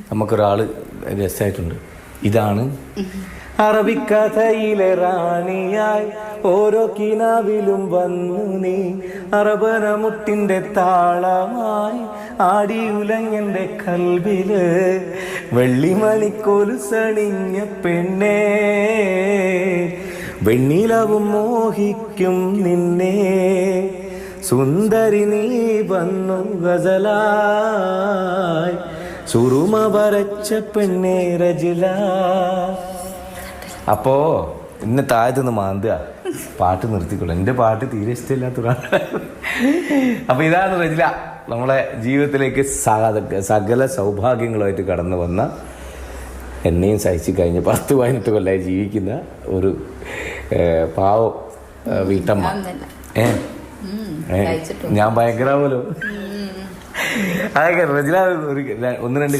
നമുക്കൊരാള് രസമായിട്ടുണ്ട്. ഇതാണ് അറബിക്കഥയിലെ റാണിയായി ഓരോ കിനാവിലും വന്നു നീ, അറബനമുട്ടിന്റെ താളമായി ആടി ഉലങ്ങന്റെ കൽവില്, വെള്ളിമണിക്കൊലുസണിഞ്ഞ പെണ്ണേ, വെണ്ണിലവും മോഹിക്കും നിന്നെ, സുന്ദരി നീ വന്നു ഗസലായി, സുറുമ വരച്ച പെണ്ണേ രജില. അപ്പോ ഇന്ന് താഴത്തുനിന്ന് മാന്തുക, പാട്ട് നിർത്തിക്കൊള്ളു. എൻ്റെ പാട്ട് തീരെ ഇഷ്ടമില്ലാത്തൊരാളാണ്. അപ്പൊ ഇതാണ് രജില, നമ്മളെ ജീവിതത്തിലേക്ക് സകല സൗഭാഗ്യങ്ങളുമായിട്ട് കടന്നു വന്ന, എന്നെയും സഹിച്ചു കഴിഞ്ഞ് 10-18 കൊല്ലമായി ജീവിക്കുന്ന ഒരു പാവം വീട്ടമ്മ. ഞാൻ ഭയങ്കര പോലും അതൊക്കെ രജില 1-2